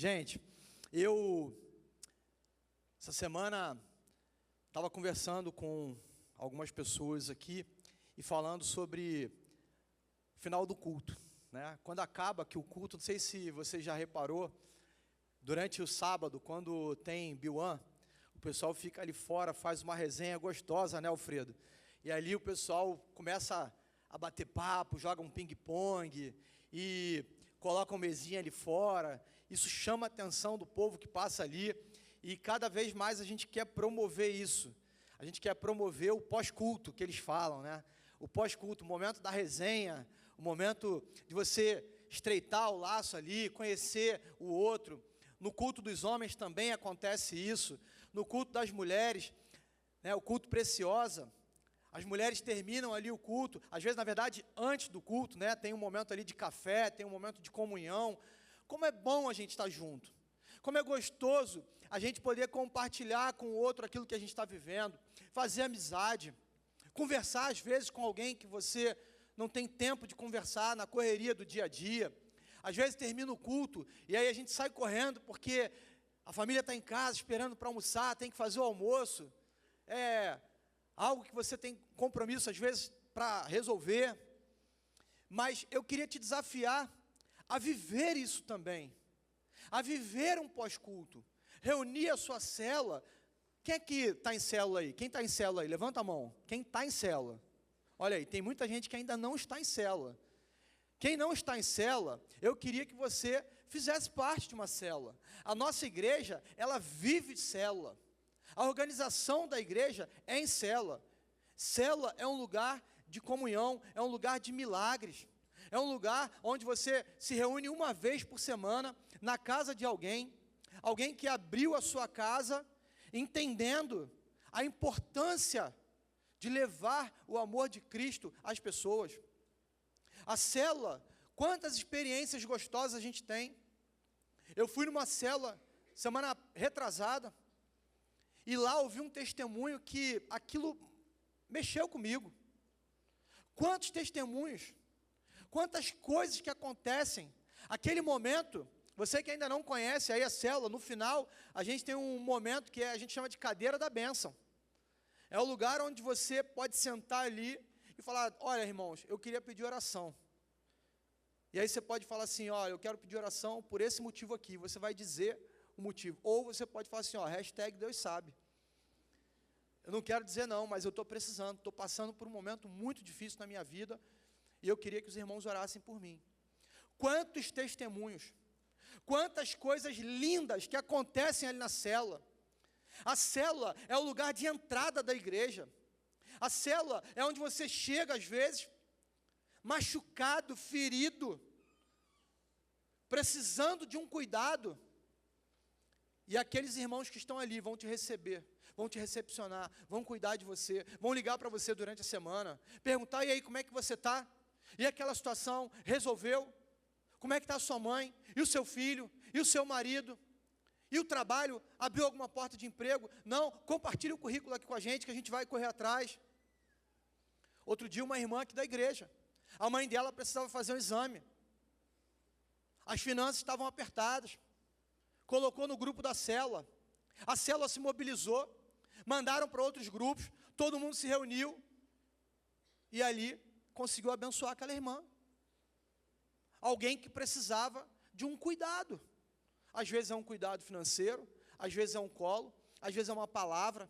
Gente, essa semana estava conversando com algumas pessoas aqui e falando sobre o final do culto, né? Quando acaba que o culto, não sei se você já reparou, durante o sábado, quando tem Biuan, o pessoal fica ali fora, faz uma resenha gostosa, né, Alfredo? E ali o pessoal começa a bater papo, joga um ping-pong e coloca uma mesinha ali fora. Isso chama a atenção do povo que passa ali e cada vez mais a gente quer promover isso. A gente quer promover o pós-culto, que eles falam, né? O pós-culto, o momento da resenha, o momento de você estreitar o laço ali, conhecer o outro. No culto dos homens também acontece isso. No culto das mulheres, né, o culto preciosa, as mulheres terminam ali o culto, às vezes, na verdade, antes do culto, né, tem um momento ali de café, tem um momento de comunhão. Como é bom a gente estar junto. Como é gostoso a gente poder compartilhar com o outro aquilo que a gente está vivendo, fazer amizade, conversar às vezes com alguém que você não tem tempo de conversar na correria do dia a dia. Às vezes termina o culto e aí a gente sai correndo porque a família está em casa esperando para almoçar, tem que fazer o almoço. É algo que você tem compromisso às vezes para resolver. Mas eu queria te desafiar a viver isso também, a viver um pós-culto, reunir a sua célula. Quem é que está em célula aí? Quem está em célula aí? Levanta a mão. Quem está em célula? Olha aí, tem muita gente que ainda não está em célula. Quem não está em célula, eu queria que você fizesse parte de uma célula. A nossa igreja, ela vive de célula. A organização da igreja é em célula. Célula é um lugar de comunhão, é um lugar de milagres. É um lugar onde você se reúne uma vez por semana na casa de alguém que abriu a sua casa, entendendo a importância de levar o amor de Cristo às pessoas. A célula, quantas experiências gostosas a gente tem. Eu fui numa célula semana retrasada, e lá ouvi um testemunho que aquilo mexeu comigo. Quantos testemunhos, quantas coisas que acontecem. Aquele momento, você que ainda não conhece aí a célula, no final, a gente tem um momento que a gente chama de cadeira da bênção. É o lugar onde você pode sentar ali e falar: olha, irmãos, eu queria pedir oração. E aí você pode falar assim: olha, eu quero pedir oração por esse motivo aqui. Você vai dizer o motivo. Ou você pode falar assim, ó, hashtag Deus sabe. Eu não quero dizer não, mas eu estou precisando, estou passando por um momento muito difícil na minha vida, e eu queria que os irmãos orassem por mim. Quantos testemunhos, quantas coisas lindas que acontecem ali na célula. A célula é o lugar de entrada da igreja. A célula é onde você chega, às vezes, machucado, ferido, precisando de um cuidado. E aqueles irmãos que estão ali vão te receber, vão te recepcionar, vão cuidar de você, vão ligar para você durante a semana, perguntar: e aí, como é que você está? E aquela situação resolveu? Como é que está a sua mãe? E o seu filho? E o seu marido? E o trabalho? Abriu alguma porta de emprego? Não, compartilhe o currículo aqui com a gente, que a gente vai correr atrás. Outro dia, uma irmã aqui da igreja, a mãe dela precisava fazer um exame. As finanças estavam apertadas. Colocou no grupo da célula. A célula se mobilizou. Mandaram para outros grupos. Todo mundo se reuniu. E ali conseguiu abençoar aquela irmã. Alguém que precisava de um cuidado. Às vezes é um cuidado financeiro. Às vezes é um colo. Às vezes é uma palavra.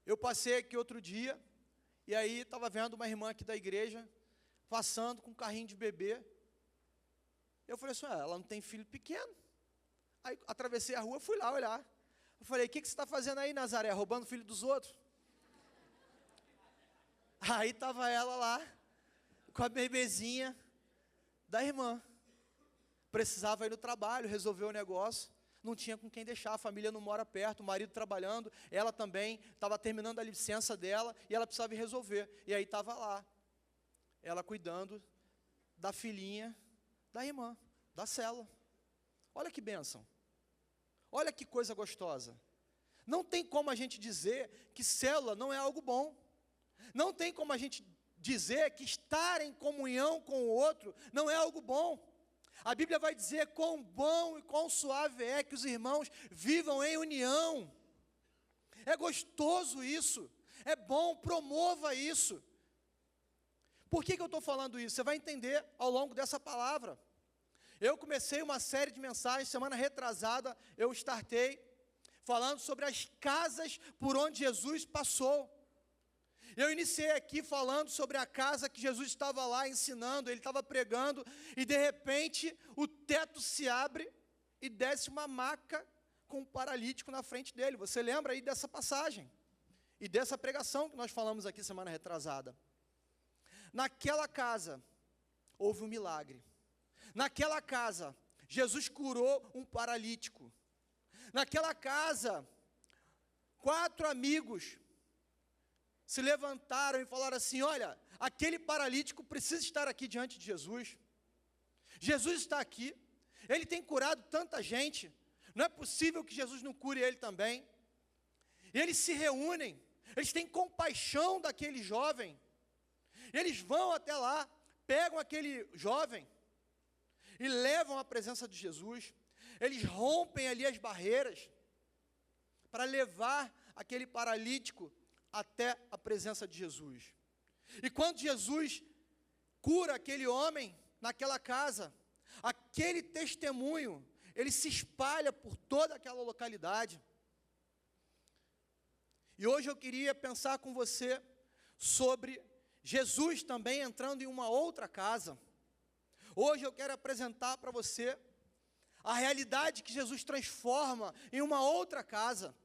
Eu passei aqui outro dia. E aí estava vendo uma irmã aqui da igreja passando com um carrinho de bebê. Eu falei assim: ela não tem filho pequeno. Aí atravessei a rua, fui lá olhar. Eu falei: o que você está fazendo aí, Nazaré? Roubando o filho dos outros? Aí estava ela lá, com a bebezinha da irmã. Precisava ir no trabalho, resolver o negócio. Não tinha com quem deixar, a família não mora perto, o marido trabalhando. Ela também estava terminando a licença dela e ela precisava ir resolver. E aí estava lá, ela cuidando da filhinha da irmã, da célula. Olha que bênção. Olha que coisa gostosa. Não tem como a gente dizer que célula não é algo bom. Não tem como a gente dizer que estar em comunhão com o outro não é algo bom. A Bíblia vai dizer quão bom e quão suave é que os irmãos vivam em união. É gostoso isso, é bom, promova isso. Por que eu estou falando isso? Você vai entender ao longo dessa palavra. Eu comecei uma série de mensagens, semana retrasada, eu startei, falando sobre as casas por onde Jesus passou. Eu iniciei aqui falando sobre a casa que Jesus estava lá ensinando, ele estava pregando, e de repente o teto se abre e desce uma maca com um paralítico na frente dele. Você lembra aí dessa passagem e dessa pregação que nós falamos aqui semana retrasada? Naquela casa houve um milagre. Naquela casa Jesus curou um paralítico. Naquela casa 4 amigos se levantaram e falaram assim: olha, aquele paralítico precisa estar aqui diante de Jesus. Jesus está aqui, ele tem curado tanta gente, não é possível que Jesus não cure ele também. E eles se reúnem, eles têm compaixão daquele jovem, eles vão até lá, pegam aquele jovem e levam à presença de Jesus. Eles rompem ali as barreiras para levar aquele paralítico até a presença de Jesus. E quando Jesus cura aquele homem naquela casa, aquele testemunho, ele se espalha por toda aquela localidade. E hoje eu queria pensar com você sobre Jesus também entrando em uma outra casa. Hoje eu quero apresentar para você a realidade que Jesus transforma em uma outra casa.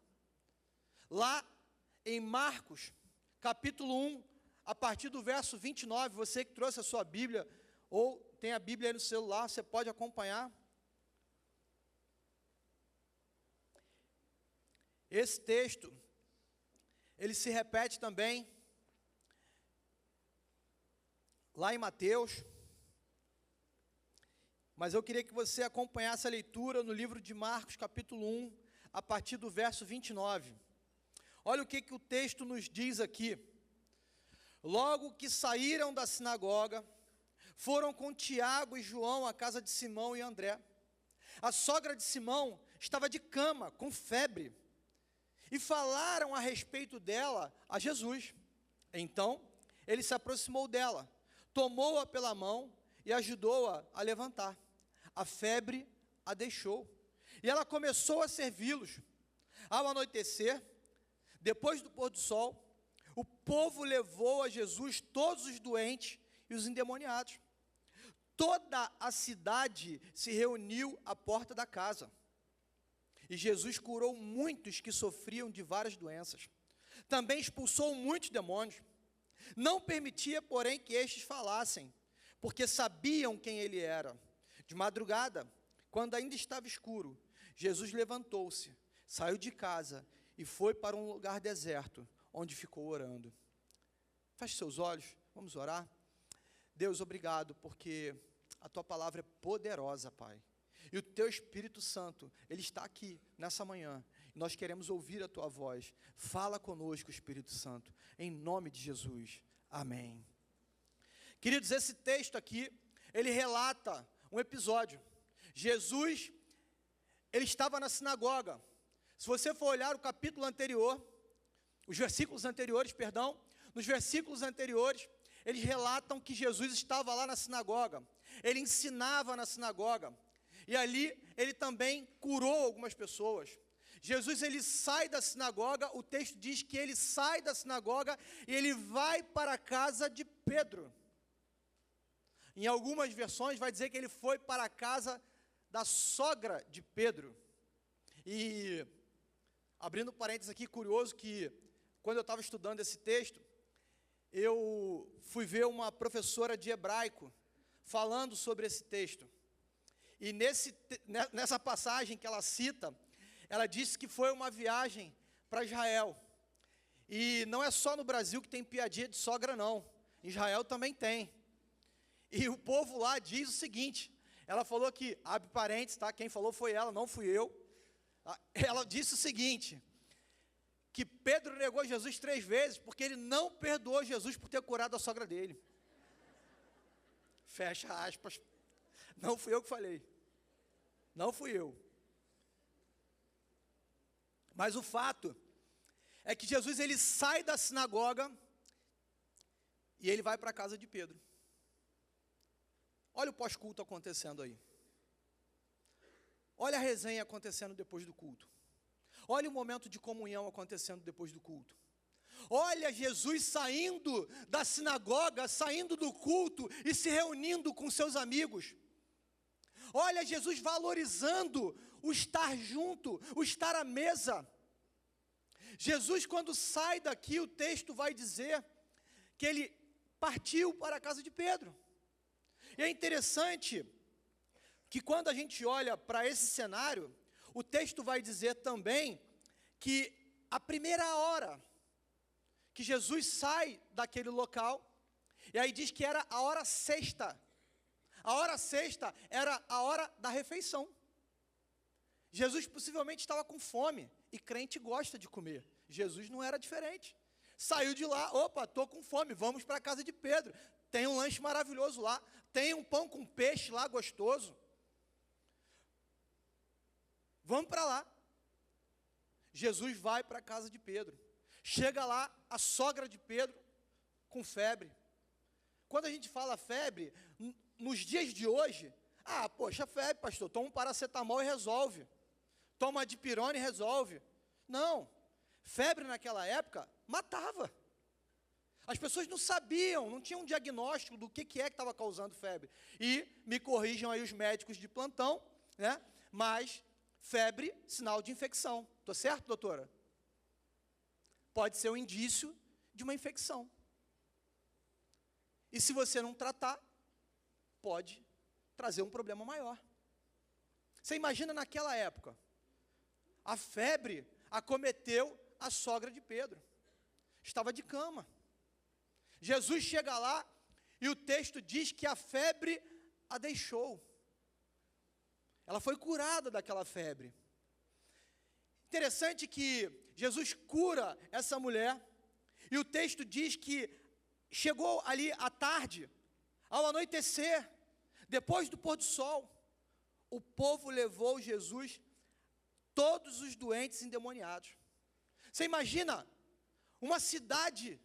Lá em Marcos, capítulo 1, a partir do verso 29, você que trouxe a sua Bíblia, ou tem a Bíblia aí no celular, você pode acompanhar. Esse texto, ele se repete também lá em Mateus, mas eu queria que você acompanhasse a leitura no livro de Marcos, capítulo 1, a partir do verso 29. Olha o que o texto nos diz aqui. Logo que saíram da sinagoga, foram com Tiago e João à casa de Simão e André. A sogra de Simão estava de cama, com febre, e falaram a respeito dela a Jesus. Então, ele se aproximou dela, tomou-a pela mão e ajudou-a a levantar. A febre a deixou, e ela começou a servi-los. Ao anoitecer, depois do pôr do sol, o povo levou a Jesus todos os doentes e os endemoniados. Toda a cidade se reuniu à porta da casa. E Jesus curou muitos que sofriam de várias doenças. Também expulsou muitos demônios. Não permitia, porém, que estes falassem, porque sabiam quem ele era. De madrugada, quando ainda estava escuro, Jesus levantou-se, saiu de casa e foi para um lugar deserto, onde ficou orando. Feche seus olhos, vamos orar. Deus, obrigado, porque a Tua palavra é poderosa, Pai. E o Teu Espírito Santo, Ele está aqui, nessa manhã. E nós queremos ouvir a Tua voz. Fala conosco, Espírito Santo, em nome de Jesus. Amém. Queridos, esse texto aqui, ele relata um episódio. Jesus, ele estava na sinagoga. Se você for olhar o capítulo anterior, os versículos anteriores, perdão, nos versículos anteriores, eles relatam que Jesus estava lá na sinagoga, ele ensinava na sinagoga, e ali ele também curou algumas pessoas. Jesus, ele sai da sinagoga, o texto diz que ele sai da sinagoga e ele vai para a casa de Pedro. Em algumas versões vai dizer que ele foi para a casa da sogra de Pedro. E abrindo parênteses aqui, curioso que quando eu estava estudando esse texto, eu fui ver uma professora de hebraico falando sobre esse texto. E nessa passagem que ela cita, ela disse que foi uma viagem para Israel. E não é só no Brasil que tem piadinha de sogra, não. Em Israel também tem. E o povo lá diz o seguinte, ela falou que, abre parênteses, tá? Quem falou foi ela, não fui eu. Ela disse o seguinte, que Pedro negou Jesus 3 vezes, porque ele não perdoou Jesus por ter curado a sogra dele. Fecha aspas. Não fui eu que falei. Não fui eu. Mas o fato é que Jesus, ele sai da sinagoga e ele vai para a casa de Pedro. Olha o pós-culto acontecendo aí. Olha a resenha acontecendo depois do culto. Olha o momento de comunhão acontecendo depois do culto. Olha Jesus saindo da sinagoga, saindo do culto e se reunindo com seus amigos. Olha Jesus valorizando o estar junto, o estar à mesa. Jesus, quando sai daqui, o texto vai dizer que ele partiu para a casa de Pedro. E é interessante que quando a gente olha para esse cenário, o texto vai dizer também que a primeira hora que Jesus sai daquele local, e aí diz que era a hora sexta. A hora sexta era a hora da refeição. Jesus possivelmente estava com fome, e crente gosta de comer. Jesus não era diferente. Saiu de lá, opa, estou com fome, vamos para a casa de Pedro. Tem um lanche maravilhoso lá, tem um pão com peixe lá gostoso. Vamos para lá. Jesus vai para a casa de Pedro. Chega lá, a sogra de Pedro, com febre. Quando a gente fala febre, nos dias de hoje, poxa, febre, pastor, toma um paracetamol e resolve. Toma uma dipirona e resolve. Não, febre naquela época matava. As pessoas não sabiam, não tinham um diagnóstico do que estava causando febre. E me corrijam aí os médicos de plantão, né? Mas febre, sinal de infecção. Estou certo, doutora? Pode ser um indício de uma infecção. E se você não tratar, pode trazer um problema maior. Você imagina naquela época, a febre acometeu a sogra de Pedro. Estava de cama. Jesus chega lá e o texto diz que a febre a deixou. Ela foi curada daquela febre. Interessante que Jesus cura essa mulher, e o texto diz que chegou ali à tarde, ao anoitecer, depois do pôr do sol, o povo levou Jesus, todos os doentes endemoniados. Você imagina, uma cidade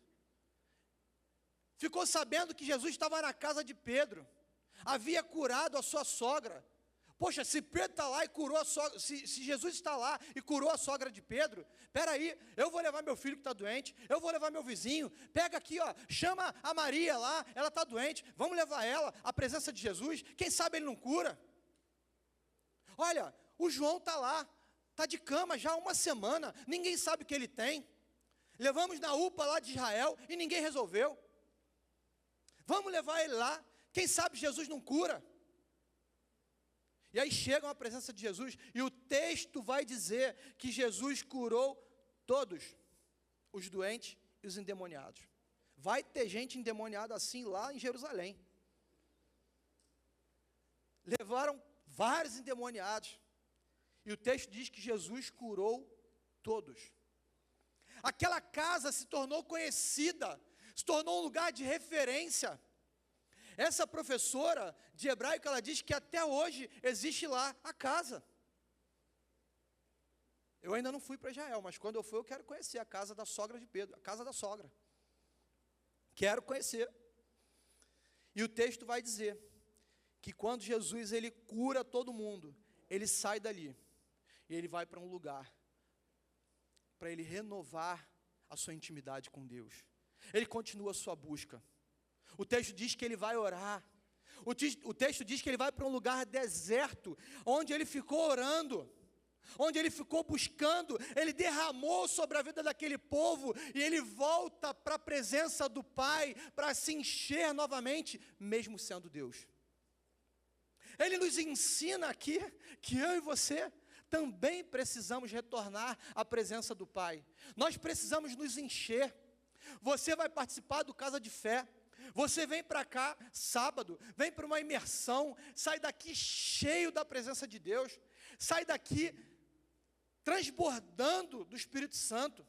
ficou sabendo que Jesus estava na casa de Pedro, havia curado a sua sogra. Poxa, se Pedro está lá e curou a sogra, se Jesus está lá e curou a sogra de Pedro, espera aí, eu vou levar meu filho que está doente, eu vou levar meu vizinho, pega aqui, chama a Maria lá, ela está doente, vamos levar ela à presença de Jesus, quem sabe ele não cura. Olha, o João está lá, está de cama já há uma semana, ninguém sabe o que ele tem, levamos na UPA lá de Israel e ninguém resolveu, vamos levar ele lá, quem sabe Jesus não cura. E aí chegam à presença de Jesus, e o texto vai dizer que Jesus curou todos os doentes e os endemoniados. Vai ter gente endemoniada assim lá em Jerusalém. Levaram vários endemoniados, e o texto diz que Jesus curou todos. Aquela casa se tornou conhecida, se tornou um lugar de referência. Essa professora de hebraico, ela diz que até hoje existe lá a casa. Eu ainda não fui para Israel, mas quando eu for eu quero conhecer a casa da sogra de Pedro, a casa da sogra. Quero conhecer. E o texto vai dizer que quando Jesus ele cura todo mundo, ele sai dali e ele vai para um lugar para ele renovar a sua intimidade com Deus. Ele continua a sua busca. O texto diz que ele vai orar. O texto diz que ele vai para um lugar deserto, onde ele ficou orando, onde ele ficou buscando, ele derramou sobre a vida daquele povo, e ele volta para a presença do Pai, para se encher novamente, mesmo sendo Deus. Ele nos ensina aqui, que eu e você, também precisamos retornar à presença do Pai. Nós precisamos nos encher. Você vai participar do Casa de Fé. Você vem para cá sábado, vem para uma imersão, sai daqui cheio da presença de Deus, sai daqui transbordando do Espírito Santo.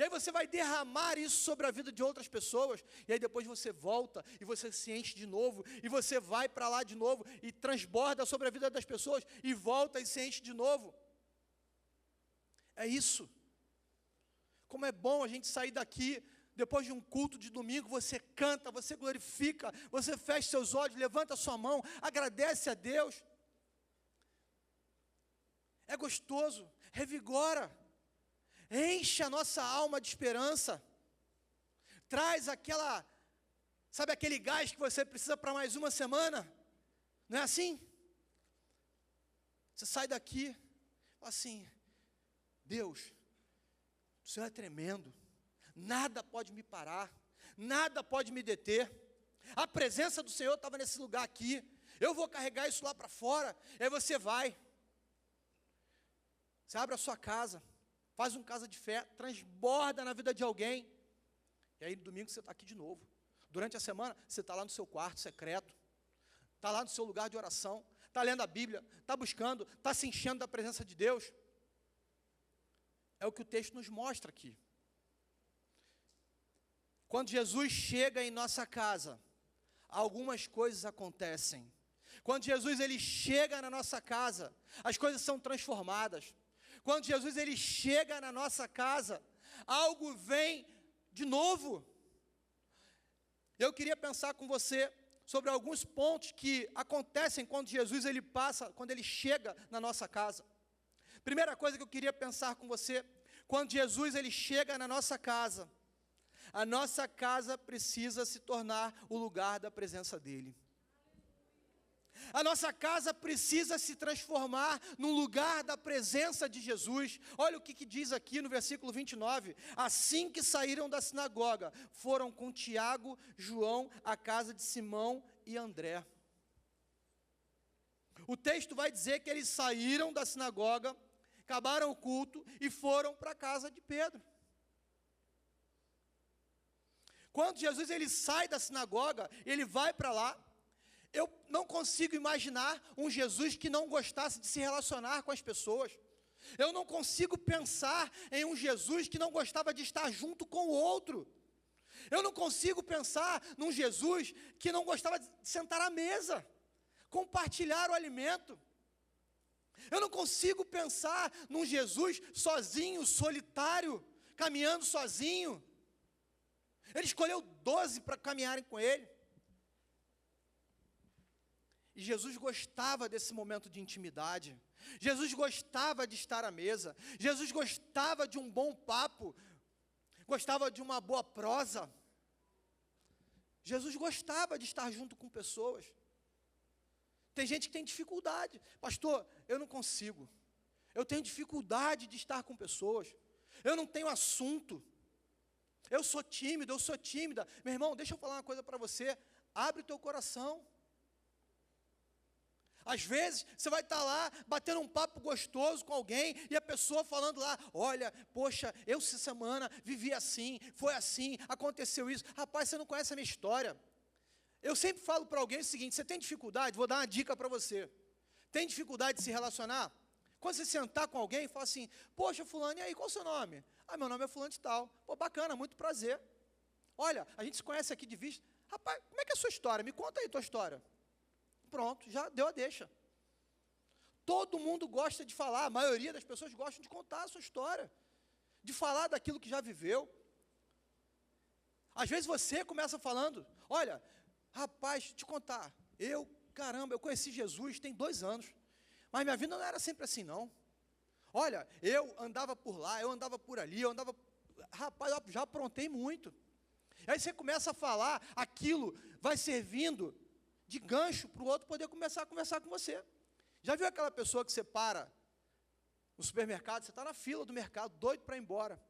E aí você vai derramar isso sobre a vida de outras pessoas, e aí depois você volta, e você se enche de novo, e você vai para lá de novo, e transborda sobre a vida das pessoas, e volta e se enche de novo. É isso. Como é bom a gente sair daqui, depois de um culto de domingo, você canta, você glorifica, você fecha seus olhos, levanta sua mão, agradece a Deus. É gostoso, revigora, enche a nossa alma de esperança, traz aquela, sabe aquele gás que você precisa para mais uma semana? Não é assim? Você sai daqui, fala assim, Deus, o Senhor é tremendo, nada pode me parar, nada pode me deter, a presença do Senhor estava nesse lugar aqui, eu vou carregar isso lá para fora, e aí você vai, você abre a sua casa, faz um casa de fé, transborda na vida de alguém, e aí no domingo você está aqui de novo, durante a semana você está lá no seu quarto secreto, está lá no seu lugar de oração, está lendo a Bíblia, está buscando, está se enchendo da presença de Deus, é o que o texto nos mostra aqui. Quando Jesus chega em nossa casa, algumas coisas acontecem. Quando Jesus ele chega na nossa casa, as coisas são transformadas. Quando Jesus ele chega na nossa casa, algo vem de novo. Eu queria pensar com você sobre alguns pontos que acontecem quando Jesus ele passa, quando ele chega na nossa casa. Primeira coisa que eu queria pensar com você, quando Jesus ele chega na nossa casa, a nossa casa precisa se tornar o lugar da presença dele. A nossa casa precisa se transformar num lugar da presença de Jesus. Olha o que diz aqui no versículo 29. Assim que saíram da sinagoga, foram com Tiago, João, à casa de Simão e André. O texto vai dizer que eles saíram da sinagoga, acabaram o culto e foram para a casa de Pedro. Quando Jesus ele sai da sinagoga, ele vai para lá, eu não consigo imaginar um Jesus que não gostasse de se relacionar com as pessoas. Eu não consigo pensar em um Jesus que não gostava de estar junto com o outro. Eu não consigo pensar num Jesus que não gostava de sentar à mesa, compartilhar o alimento. Eu não consigo pensar num Jesus sozinho, solitário, caminhando sozinho. Ele escolheu 12 para caminharem com ele. E Jesus gostava desse momento de intimidade. Jesus gostava de estar à mesa. Jesus gostava de um bom papo. Gostava de uma boa prosa. Jesus gostava de estar junto com pessoas. Tem gente que tem dificuldade. Pastor, eu não consigo. Eu tenho dificuldade de estar com pessoas. Eu não tenho assunto. Eu sou tímido, eu sou tímida. Meu irmão, deixa eu falar uma coisa para você. Abre o teu coração. Às vezes, você vai estar lá, batendo um papo gostoso com alguém, e a pessoa falando lá, olha, poxa, eu essa semana vivi assim, foi assim, aconteceu isso. Rapaz, você não conhece a minha história. Eu sempre falo para alguém o seguinte, você tem dificuldade? Vou dar uma dica para você. Tem dificuldade de se relacionar? Quando você sentar com alguém, fala assim, poxa, fulano, e aí, qual é o seu nome? Ah, meu nome é fulano de tal. Pô, bacana, muito prazer. Olha, a gente se conhece aqui de vista. Rapaz, como é que é a sua história? Me conta aí a tua história. Pronto, já deu a deixa. Todo mundo gosta de falar, a maioria das pessoas gostam de contar a sua história, de falar daquilo que já viveu. Às vezes você começa falando, olha, rapaz, te contar, caramba, eu conheci Jesus tem 2 anos, mas minha vida não era sempre assim não. Olha, eu andava por lá, eu andava por ali, rapaz, eu já aprontei muito. Aí você começa a falar, aquilo vai servindo de gancho para o outro poder começar a conversar com você. Já viu aquela pessoa que você para no supermercado, você está na fila do mercado, doido para ir embora.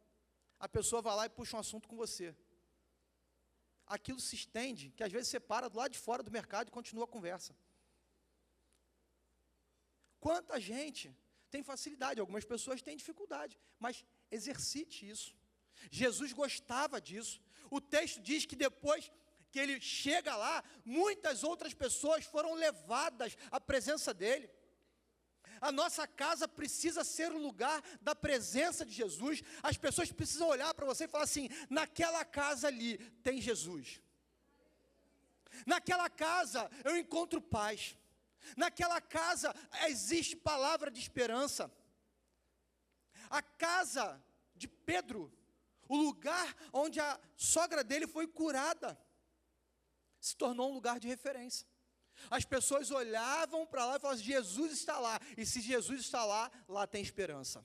A pessoa vai lá e puxa um assunto com você. Aquilo se estende, que às vezes você para do lado de fora do mercado e continua a conversa. Quanta gente tem facilidade, algumas pessoas têm dificuldade, mas exercite isso. Jesus gostava disso. O texto diz que depois que ele chega lá, muitas outras pessoas foram levadas à presença dele. A nossa casa precisa ser o lugar da presença de Jesus. As pessoas precisam olhar para você e falar assim: naquela casa ali tem Jesus. Naquela casa eu encontro paz. Naquela casa existe palavra de esperança. A casa de Pedro, o lugar onde a sogra dele foi curada, se tornou um lugar de referência. As pessoas olhavam para lá e falavam: Jesus está lá. E se Jesus está lá, lá tem esperança.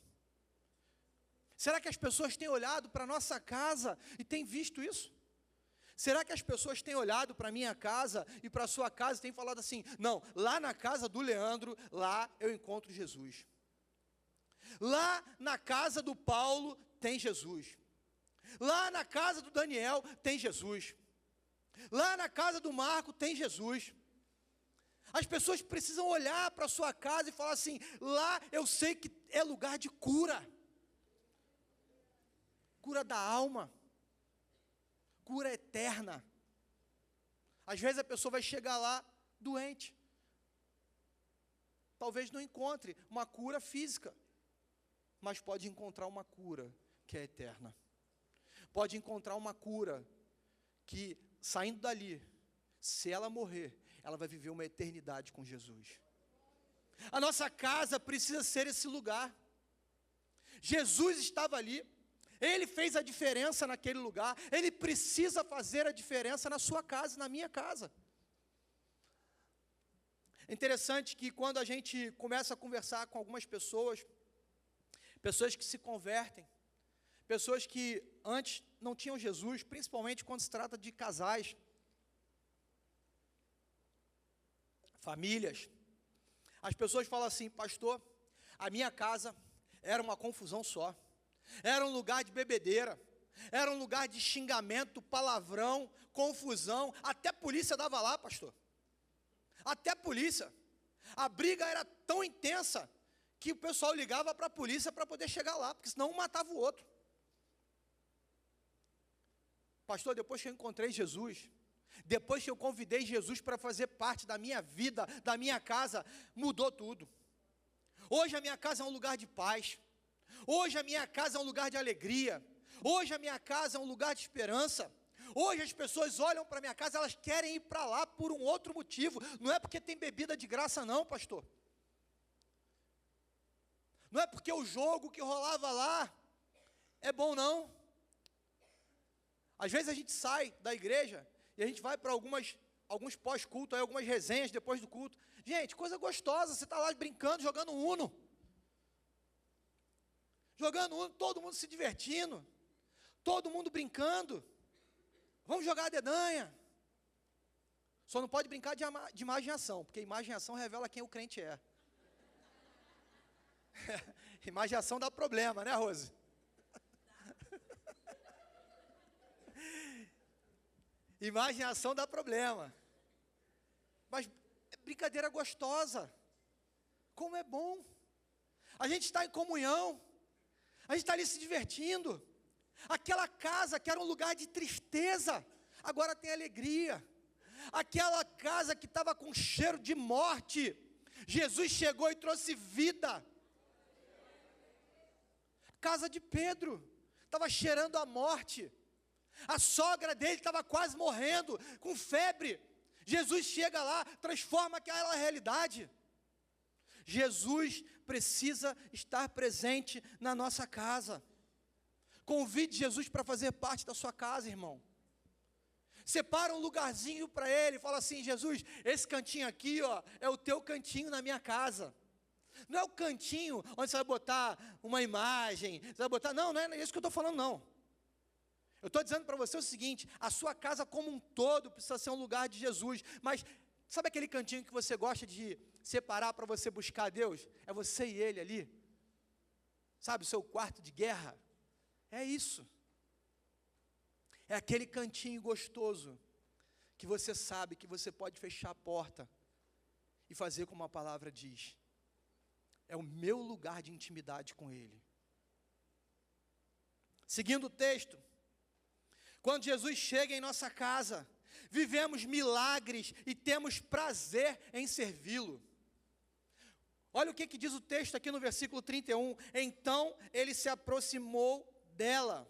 Será que as pessoas têm olhado para a nossa casa e têm visto isso? Será que as pessoas têm olhado para a minha casa e para a sua casa e têm falado assim: não, lá na casa do Leandro, lá eu encontro Jesus. Lá na casa do Paulo tem Jesus. Lá na casa do Daniel tem Jesus. Lá na casa do Marco tem Jesus. As pessoas precisam olhar para a sua casa e falar assim: lá eu sei que é lugar de cura. Cura da alma. Cura eterna. Às vezes a pessoa vai chegar lá doente. Talvez não encontre uma cura física, mas pode encontrar uma cura que é eterna. Pode encontrar uma cura que, saindo dali, se ela morrer, ela vai viver uma eternidade com Jesus. A nossa casa precisa ser esse lugar. Jesus estava ali. Ele fez a diferença naquele lugar. Ele precisa fazer a diferença na sua casa, na minha casa. É interessante que quando a gente começa a conversar com algumas pessoas, pessoas que se convertem, pessoas que antes não tinham Jesus, principalmente quando se trata de casais, famílias, as pessoas falam assim: pastor, a minha casa era uma confusão só. Era um lugar de bebedeira, era um lugar de xingamento, palavrão, confusão, até polícia dava lá, pastor. Até polícia. A briga era tão intensa que o pessoal ligava para a polícia para poder chegar lá, porque senão um matava o outro. Pastor, depois que eu encontrei Jesus, depois que eu convidei Jesus para fazer parte da minha vida, da minha casa, mudou tudo. Hoje a minha casa é um lugar de paz. Hoje a minha casa é um lugar de alegria. Hoje a minha casa é um lugar de esperança. Hoje as pessoas olham para a minha casa, elas querem ir para lá por um outro motivo. Não é porque tem bebida de graça não, pastor. Não é porque o jogo que rolava lá é bom não. Às vezes a gente sai da igreja e a gente vai para alguns pós-culto, algumas resenhas depois do culto. Gente, coisa gostosa, você está lá brincando, jogando Uno. Jogando Uno, todo mundo se divertindo, todo mundo brincando. Vamos jogar a dedanha. Só não pode brincar de imaginação, porque imaginação revela quem o crente é. Imaginação dá problema, né, Rose? Imaginação dá problema. Mas é brincadeira gostosa. Como é bom. A gente está em comunhão. A gente está ali se divertindo. Aquela casa que era um lugar de tristeza, agora tem alegria. Aquela casa que estava com cheiro de morte, Jesus chegou e trouxe vida. Casa de Pedro, estava cheirando a morte. A sogra dele estava quase morrendo, com febre. Jesus chega lá, transforma aquela realidade. Jesus precisa estar presente na nossa casa. Convide Jesus para fazer parte da sua casa, irmão. Separa um lugarzinho para ele, fala assim: Jesus, esse cantinho aqui, ó, é o teu cantinho na minha casa. Não é o cantinho onde você vai botar uma imagem, você vai botar, não é isso que eu estou falando, não. Eu estou dizendo para você o seguinte: a sua casa como um todo precisa ser um lugar de Jesus, mas sabe aquele cantinho que você gosta de separar para você buscar Deus? É você e Ele ali, sabe, o seu quarto de guerra, é isso, é aquele cantinho gostoso, que você sabe que você pode fechar a porta, e fazer como a palavra diz, é o meu lugar de intimidade com Ele. Seguindo o texto, quando Jesus chega em nossa casa, vivemos milagres e temos prazer em servi-lo. Olha o que diz o texto aqui no versículo 31. Então ele se aproximou dela,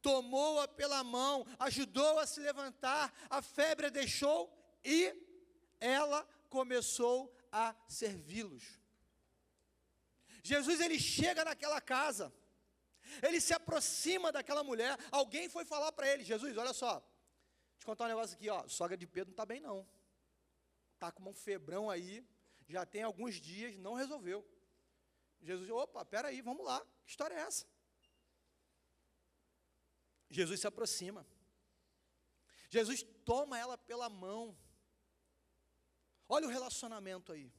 tomou-a pela mão, ajudou a se levantar, a febre a deixou e ela começou a servi-los. Jesus, ele chega naquela casa, ele se aproxima daquela mulher. Alguém foi falar para ele: Jesus, olha só, te contar um negócio aqui, ó, sogra de Pedro não está bem não, está com um febrão aí, já tem alguns dias, não resolveu. Jesus, opa, peraí, vamos lá, que história é essa? Jesus se aproxima, Jesus toma ela pela mão. Olha o relacionamento aí,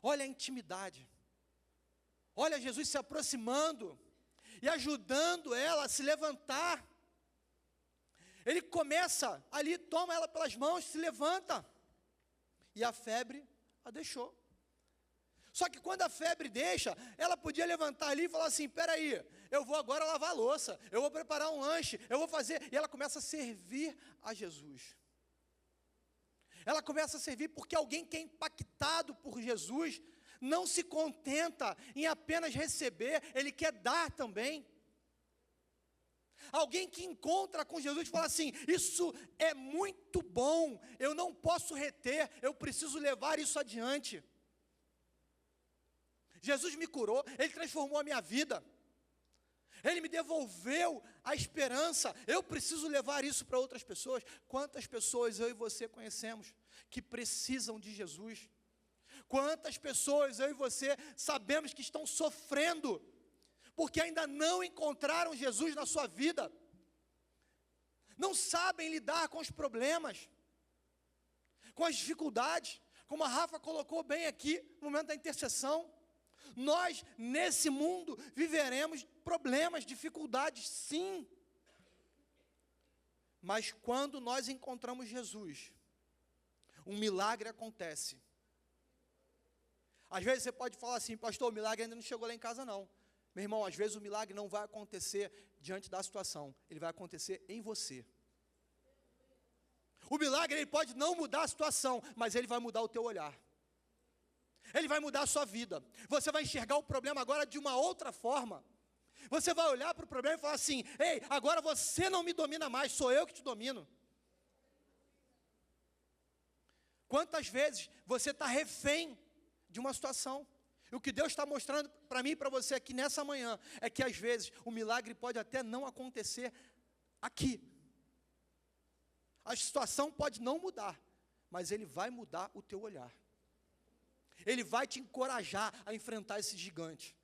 olha a intimidade, olha Jesus se aproximando e ajudando ela a se levantar. Ele começa ali, toma ela pelas mãos, se levanta, e a febre a deixou. Só que quando a febre deixa, ela podia levantar ali e falar assim: peraí, eu vou agora lavar a louça, eu vou preparar um lanche, eu vou fazer, e ela começa a servir a Jesus. Ela começa a servir porque alguém que é impactado por Jesus não se contenta em apenas receber, ele quer dar também. Alguém que encontra com Jesus e fala assim: isso é muito bom, eu não posso reter, eu preciso levar isso adiante. Jesus me curou, Ele transformou a minha vida, Ele me devolveu a esperança, eu preciso levar isso para outras pessoas. Quantas pessoas eu e você conhecemos que precisam de Jesus? Quantas pessoas eu e você sabemos que estão sofrendo, porque ainda não encontraram Jesus na sua vida, não sabem lidar com os problemas, com as dificuldades, como a Rafa colocou bem aqui no momento da intercessão. Nós, nesse mundo, viveremos problemas, dificuldades, sim. Mas quando nós encontramos Jesus, um milagre acontece. Às vezes você pode falar assim: pastor, o milagre ainda não chegou lá em casa não. Meu irmão, às vezes o milagre não vai acontecer diante da situação, ele vai acontecer em você. O milagre, ele pode não mudar a situação, mas ele vai mudar o teu olhar. Ele vai mudar a sua vida. Você vai enxergar o problema agora de uma outra forma. Você vai olhar para o problema e falar assim: ei, agora você não me domina mais, sou eu que te domino. Quantas vezes você está refém de uma situação? E o que Deus está mostrando para mim e para você aqui nessa manhã, é que às vezes o milagre pode até não acontecer aqui. A situação pode não mudar, mas ele vai mudar o teu olhar. Ele vai te encorajar a enfrentar esse gigante.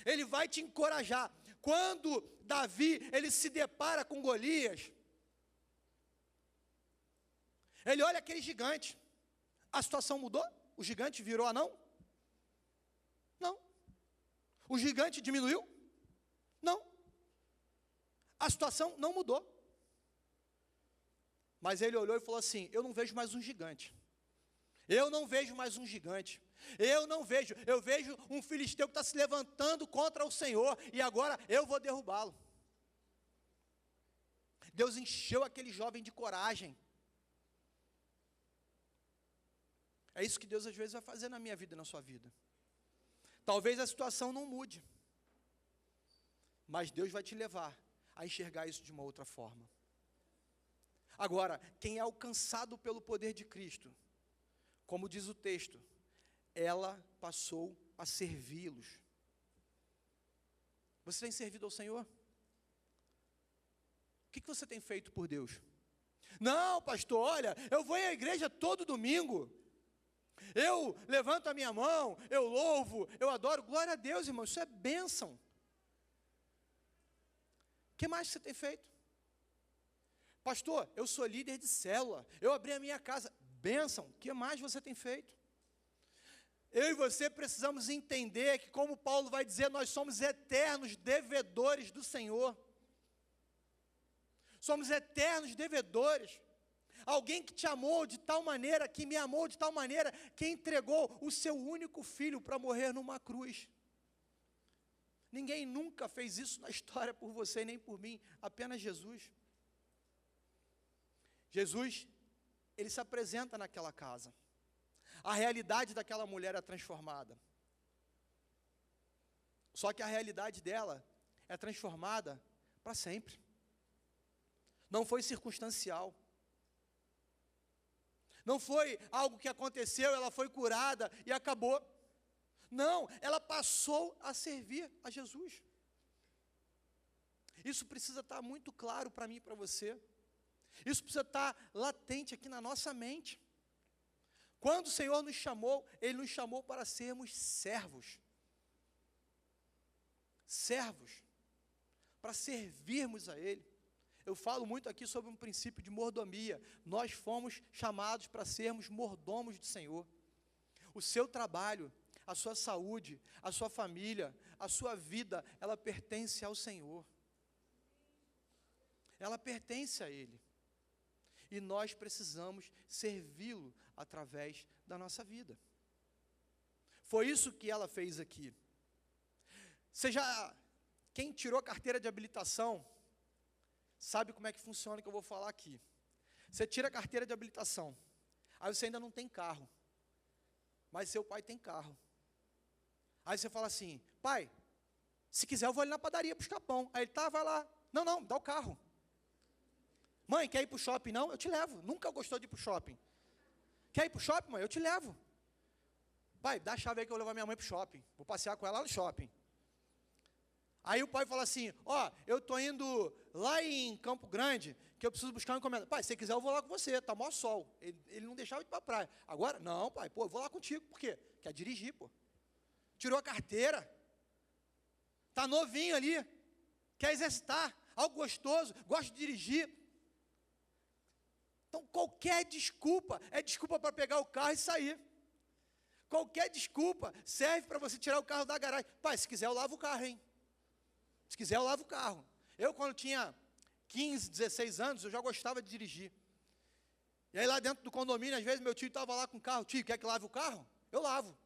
Ele vai te encorajar. Quando Davi, ele se depara com Golias, ele olha aquele gigante. A situação mudou? O gigante virou anão? Não. O gigante diminuiu? Não. A situação não mudou. Mas ele olhou e falou assim: eu não vejo mais um gigante. Eu não vejo mais um gigante. Eu vejo um filisteu que está se levantando contra o Senhor, e agora eu vou derrubá-lo. Deus encheu aquele jovem de coragem. É isso que Deus às vezes vai fazer na minha vida e na sua vida. Talvez a situação não mude, mas Deus vai te levar a enxergar isso de uma outra forma. Agora, quem é alcançado pelo poder de Cristo, como diz o texto, ela passou a servi-los. Você tem servido ao Senhor? O que você tem feito por Deus? Não, pastor, olha, eu vou à igreja todo domingo. Eu levanto a minha mão, eu louvo, eu adoro. Glória a Deus, irmão, isso é bênção. O que mais você tem feito? Pastor, eu sou líder de célula, eu abri a minha casa. Bênção, o que mais você tem feito? Eu e você precisamos entender que, como Paulo vai dizer, nós somos eternos devedores do Senhor. Somos eternos devedores. Alguém que te amou de tal maneira, que me amou de tal maneira, que entregou o seu único filho para morrer numa cruz. Ninguém nunca fez isso na história por você nem por mim, apenas Jesus. Jesus, ele se apresenta naquela casa. A realidade daquela mulher é transformada. Só que a realidade dela é transformada para sempre. Não foi circunstancial. Não foi algo que aconteceu, ela foi curada e acabou. Não, ela passou a servir a Jesus. Isso precisa estar muito claro para mim e para você. Isso precisa estar latente aqui na nossa mente. Quando o Senhor nos chamou, Ele nos chamou para sermos servos. Servos. Para servirmos a Ele. Eu falo muito aqui sobre um princípio de mordomia. Nós fomos chamados para sermos mordomos do Senhor. O seu trabalho, a sua saúde, a sua família, a sua vida, ela pertence ao Senhor. Ela pertence a Ele. E nós precisamos servi-lo através da nossa vida. Foi isso que ela fez aqui. Quem tirou a carteira de habilitação, sabe como é que funciona, que eu vou falar aqui. Você tira a carteira de habilitação, aí você ainda não tem carro, mas seu pai tem carro. Aí você fala assim, pai, se quiser eu vou ali na padaria buscar pão. Aí ele, tá, vai lá. Não, dá o carro. Mãe, quer ir para o shopping? Não, eu te levo. Nunca gostou de ir para o shopping. Quer ir para o shopping, mãe? Eu te levo. Pai, dá a chave aí que eu vou levar minha mãe para o shopping. Vou passear com ela lá no shopping. Aí o pai fala assim, eu estou indo lá em Campo Grande, que eu preciso buscar uma encomenda. Pai, se você quiser eu vou lá com você, está maior sol. Ele não deixava ir para a praia. Agora, não, pai, eu vou lá contigo. Por quê? Quer dirigir, Tirou a carteira. Está novinho ali. Quer exercitar. Algo gostoso. Gosta de dirigir. Então, qualquer desculpa é desculpa para pegar o carro e sair. Qualquer desculpa serve para você tirar o carro da garagem. Pai, se quiser eu lavo o carro, hein? Se quiser eu lavo o carro. Eu, quando tinha 15, 16 anos, eu já gostava de dirigir. E aí lá dentro do condomínio, às vezes meu tio estava lá com o carro. Tio, quer que lave o carro? Eu lavo.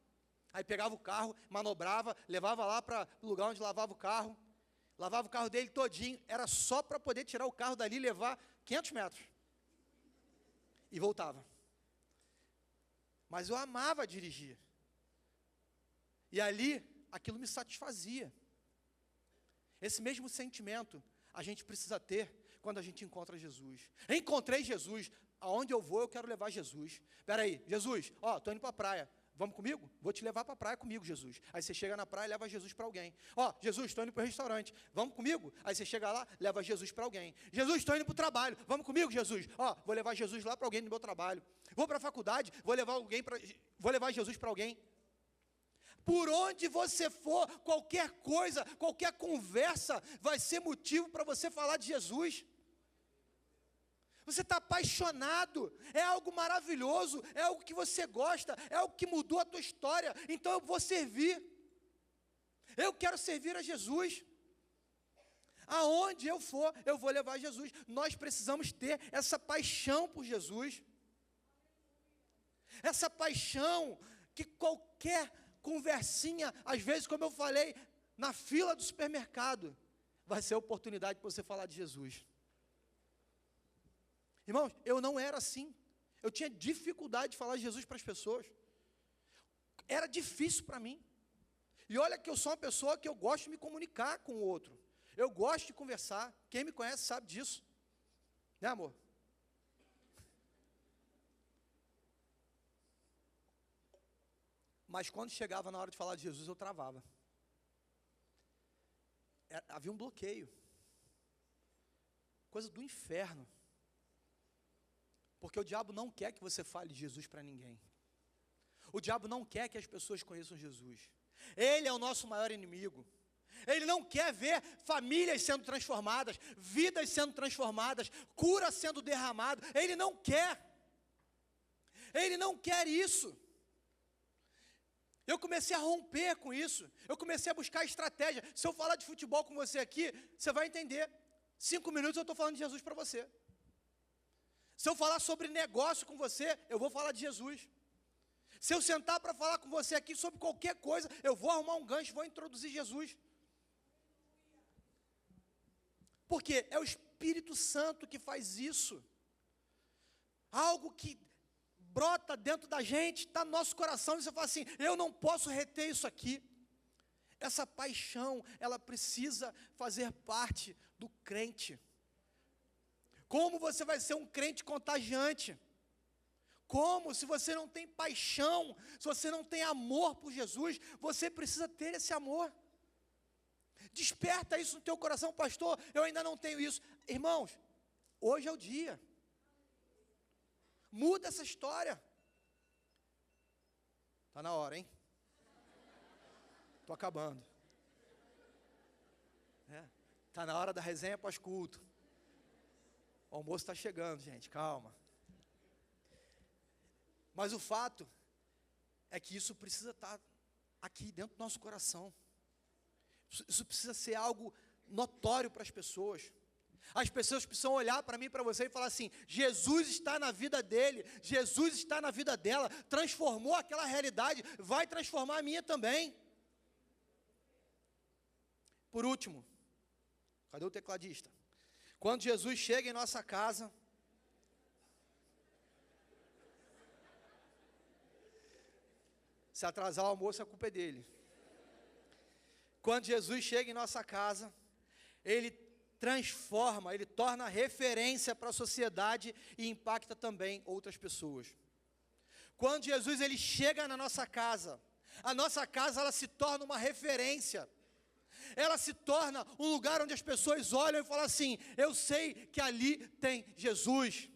Aí pegava o carro, manobrava, levava lá para o lugar onde lavava o carro. Lavava o carro dele todinho. Era só para poder tirar o carro dali e levar 500 metros. E voltava. Mas eu amava dirigir. E ali, aquilo me satisfazia. Esse mesmo sentimento a gente precisa ter quando a gente encontra Jesus. Encontrei Jesus. Aonde eu vou, eu quero levar Jesus. Espera aí, Jesus, estou indo para a praia. Vamos comigo? Vou te levar para a praia comigo, Jesus. Aí você chega na praia e leva Jesus para alguém. Jesus, estou indo para o restaurante. Vamos comigo? Aí você chega lá, leva Jesus para alguém. Jesus, estou indo para o trabalho. Vamos comigo, Jesus? Vou levar Jesus lá para alguém no meu trabalho. Vou para a faculdade, vou levar Jesus para alguém. Por onde você for, qualquer coisa, qualquer conversa, vai ser motivo para você falar de Jesus. Você está apaixonado, é algo maravilhoso, é algo que você gosta, é algo que mudou a tua história, então eu vou servir. Eu quero servir a Jesus. Aonde eu for, eu vou levar Jesus. Nós precisamos ter essa paixão por Jesus. Essa paixão que qualquer conversinha, às vezes, como eu falei, na fila do supermercado, vai ser a oportunidade para você falar de Jesus. Irmãos, eu não era assim. Eu tinha dificuldade de falar de Jesus para as pessoas. Era difícil para mim. E olha que eu sou uma pessoa que eu gosto de me comunicar com o outro. Eu gosto de conversar. Quem me conhece sabe disso. Né, amor? Mas quando chegava na hora de falar de Jesus, eu travava. Havia um bloqueio. Coisa do inferno. Porque o diabo não quer que você fale de Jesus para ninguém. O diabo não quer que as pessoas conheçam Jesus. Ele é o nosso maior inimigo. Ele não quer ver famílias sendo transformadas, vidas sendo transformadas, cura sendo derramada. Ele não quer. Ele não quer isso. Eu comecei a romper com isso. Eu comecei a buscar estratégia. Se eu falar de futebol com você aqui, você vai entender. 5 minutos eu estou falando de Jesus para você. Se eu falar sobre negócio com você, eu vou falar de Jesus. Se eu sentar para falar com você aqui sobre qualquer coisa, eu vou arrumar um gancho, vou introduzir Jesus. Porque é o Espírito Santo que faz isso. Algo que brota dentro da gente, está no nosso coração, e você fala assim, eu não posso reter isso aqui. Essa paixão, ela precisa fazer parte do crente. Como você vai ser um crente contagiante? Como? Se você não tem paixão, se você não tem amor por Jesus, você precisa ter esse amor. Desperta isso no teu coração, pastor, eu ainda não tenho isso. Irmãos, hoje é o dia. Muda essa história. Está na hora, hein? Estou acabando. Está na hora da resenha pós-culto. O almoço está chegando, gente, calma. Mas o fato é que isso precisa estar aqui dentro do nosso coração. Isso precisa ser algo notório para as pessoas. As pessoas precisam olhar para mim e para você e falar assim: Jesus está na vida dele, Jesus está na vida dela, transformou aquela realidade, vai transformar a minha também. Por último, cadê o tecladista? Quando Jesus chega em nossa casa, se atrasar o almoço, a culpa é dele. Quando Jesus chega em nossa casa, ele transforma, ele torna referência para a sociedade e impacta também outras pessoas. Quando Jesus ele chega na nossa casa, a nossa casa ela se torna uma referência. Ela se torna um lugar onde as pessoas olham e falam assim: eu sei que ali tem Jesus.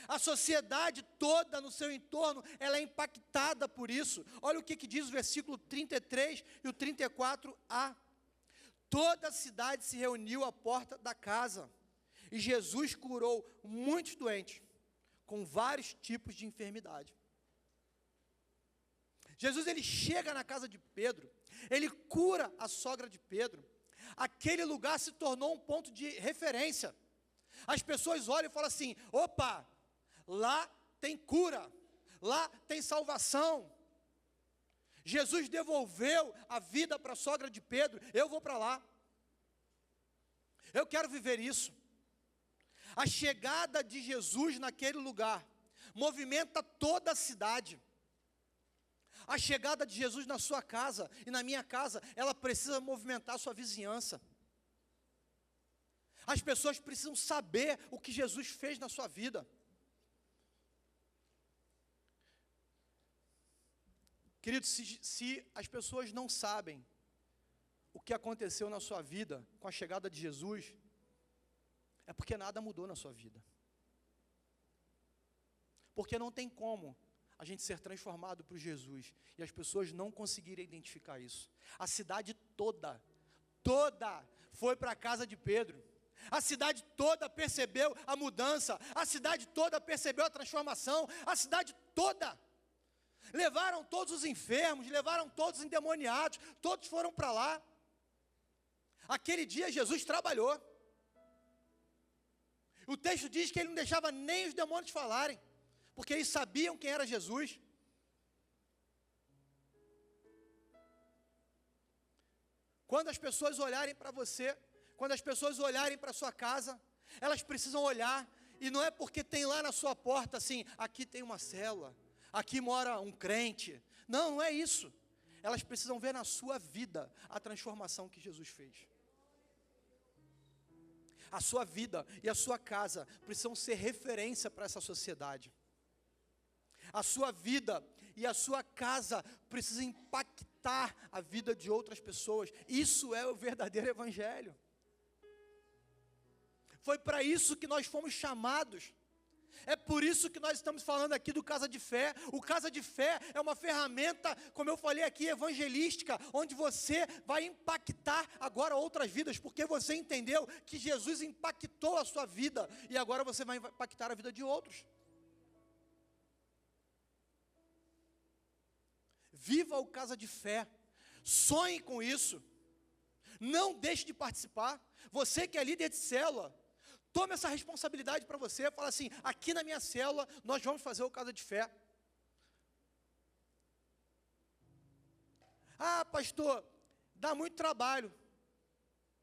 A sociedade toda no seu entorno, ela é impactada por isso. Olha o que diz o versículo 33 e o 34a. Toda a cidade se reuniu à porta da casa, e Jesus curou muitos doentes, com vários tipos de enfermidade. Jesus, ele chega na casa de Pedro, ele cura a sogra de Pedro. Aquele lugar se tornou um ponto de referência. As pessoas olham e falam assim: opa, lá tem cura, lá tem salvação. Jesus devolveu a vida para a sogra de Pedro, eu vou para lá. Eu quero viver isso. A chegada de Jesus naquele lugar movimenta toda a cidade. A chegada de Jesus na sua casa e na minha casa, ela precisa movimentar a sua vizinhança. As pessoas precisam saber o que Jesus fez na sua vida. Queridos, se as pessoas não sabem o que aconteceu na sua vida com a chegada de Jesus, é porque nada mudou na sua vida. Porque não tem como a gente ser transformado por Jesus e as pessoas não conseguirem identificar isso. A cidade toda foi para a casa de Pedro. A cidade toda percebeu a mudança, a cidade toda percebeu a transformação, a cidade toda. Levaram todos os enfermos, levaram todos os endemoniados, todos foram para lá. Aquele dia Jesus trabalhou. O texto diz que ele não deixava nem os demônios falarem, porque eles sabiam quem era Jesus. Quando as pessoas olharem para você, quando as pessoas olharem para a sua casa, elas precisam olhar, e não é porque tem lá na sua porta assim: aqui tem uma célula, aqui mora um crente. Não, não é isso. Elas precisam ver na sua vida a transformação que Jesus fez. A sua vida e a sua casa precisam ser referência para essa sociedade. A sua vida e a sua casa precisam impactar a vida de outras pessoas. Isso é o verdadeiro evangelho. Foi para isso que nós fomos chamados. É por isso que nós estamos falando aqui do Casa de Fé. O Casa de Fé é uma ferramenta, como eu falei aqui, evangelística, onde você vai impactar agora outras vidas, porque você entendeu que Jesus impactou a sua vida, e agora você vai impactar a vida de outros. Viva o Casa de Fé, sonhe com isso, não deixe de participar. Você que é líder de célula, tome essa responsabilidade para você, fala assim: aqui na minha célula, nós vamos fazer o Casa de Fé. Ah, pastor, dá muito trabalho.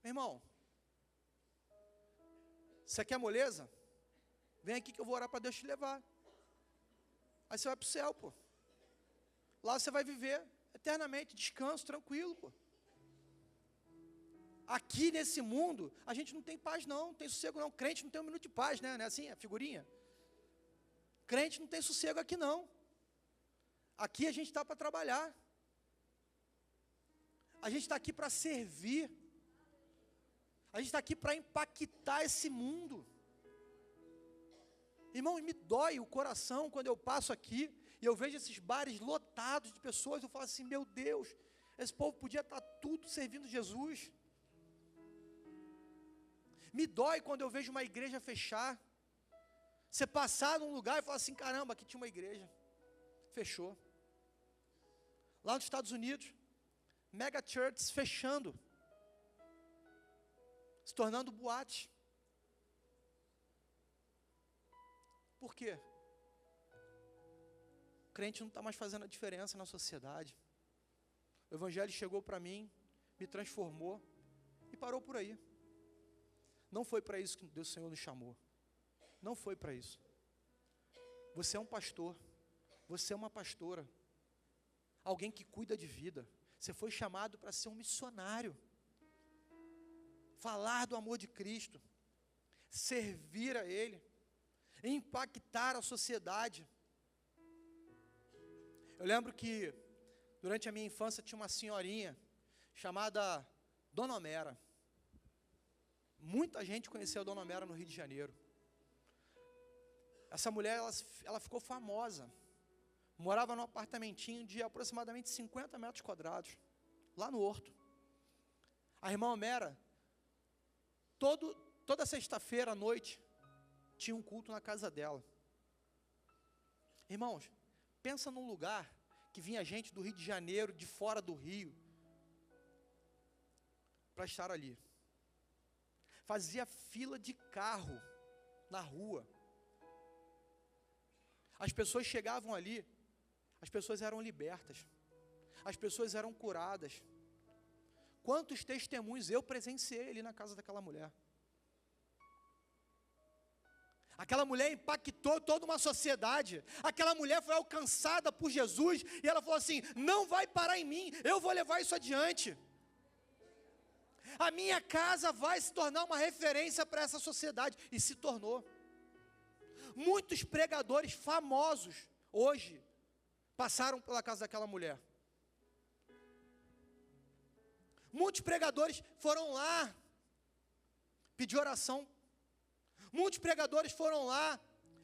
Meu irmão, você quer moleza? Vem aqui que eu vou orar para Deus te levar. Aí você vai para o céu, pô. Lá você vai viver eternamente, descanso, tranquilo, pô. aqui nesse mundo, a gente não tem paz não tem sossego não. Crente não tem um minuto de paz, né? Não é assim, a figurinha? Crente não tem sossego aqui não. Aqui a gente está para trabalhar. A gente está aqui para servir. A gente está aqui para impactar esse mundo. Irmãos, me dói o coração quando eu passo aqui e eu vejo esses bares lotados de pessoas. Eu falo assim, meu Deus, esse povo podia estar tudo servindo Jesus. Me dói quando eu vejo uma igreja fechar. Você passar num lugar e falar assim, caramba, aqui tinha uma igreja. Fechou. Lá nos Estados Unidos, mega churches fechando. Se tornando boate. Por quê? O crente não está mais fazendo a diferença na sociedade. O Evangelho chegou para mim, me transformou e parou por aí. Não foi para isso que Deus, o Senhor, nos chamou. Não foi para isso. Você é um pastor. Você é uma pastora. Alguém que cuida de vida. Você foi chamado para ser um missionário. Falar do amor de Cristo. Servir a Ele. Impactar a sociedade. Eu lembro que, durante a minha infância, tinha uma senhorinha chamada Dona Homera. Muita gente conheceu a Dona Homera no Rio de Janeiro. Essa mulher, ela ficou famosa. Morava num apartamentinho de aproximadamente 50 metros quadrados, lá no Horto. A irmã Homera, toda sexta-feira à noite, tinha um culto na casa dela. Irmãos, pensa num lugar que vinha gente do Rio de Janeiro, de fora do Rio, para estar ali. Fazia fila de carro na rua. As pessoas chegavam ali, as pessoas eram libertas, as pessoas eram curadas. Quantos testemunhos eu presenciei ali na casa daquela mulher. Aquela mulher impactou toda uma sociedade. Aquela mulher foi alcançada por Jesus e ela falou assim, não vai parar em mim, eu vou levar isso adiante. A minha casa vai se tornar uma referência para essa sociedade. E se tornou. Muitos pregadores famosos, hoje, passaram pela casa daquela mulher. Muitos pregadores foram lá, pedir oração. Muitos pregadores foram lá,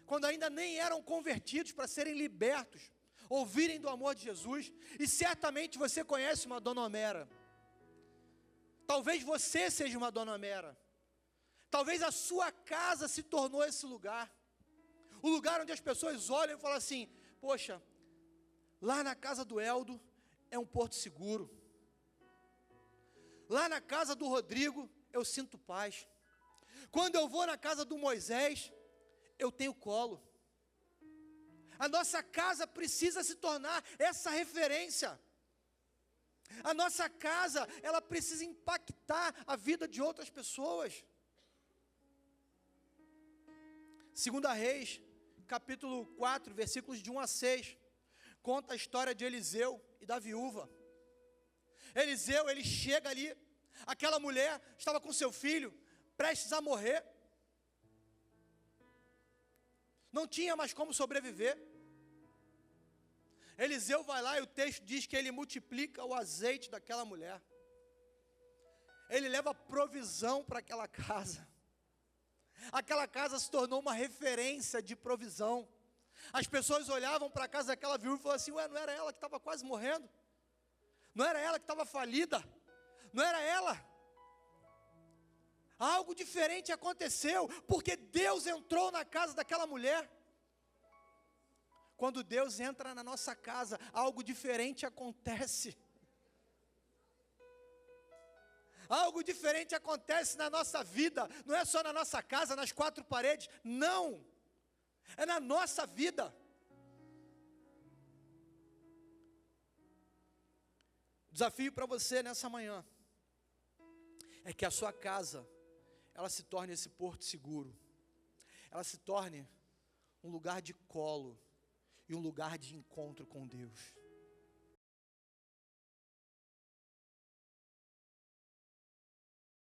quando ainda nem eram convertidos, para serem libertos, ouvirem do amor de Jesus. E certamente você conhece uma Dona Homera. Talvez você seja uma Dona Homera. Talvez a sua casa se tornou esse lugar. O lugar onde as pessoas olham e falam assim, poxa, lá na casa do Eldo é um porto seguro. Lá na casa do Rodrigo eu sinto paz. Quando eu vou na casa do Moisés, eu tenho colo. A nossa casa precisa se tornar essa referência. A nossa casa, ela precisa impactar a vida de outras pessoas. 2 Reis, capítulo 4, versículos de 1 a 6, conta a história de Eliseu e da viúva. Eliseu, ele chega ali, aquela mulher estava com seu filho, prestes a morrer. Não tinha mais como sobreviver. Eliseu vai lá e o texto diz que ele multiplica o azeite daquela mulher. Ele leva provisão para aquela casa. Aquela casa se tornou uma referência de provisão. As pessoas olhavam para a casa daquela viúva e falavam assim, ué, não era ela que estava quase morrendo? Não era ela que estava falida? Não era ela? Algo diferente aconteceu, porque Deus entrou na casa daquela mulher. Quando Deus entra na nossa casa, algo diferente acontece. Algo diferente acontece na nossa vida, não é só na nossa casa, nas quatro paredes, não. É na nossa vida. O desafio para você nessa manhã é que a sua casa, ela se torne esse porto seguro. Ela se torne um lugar de colo e um lugar de encontro com Deus.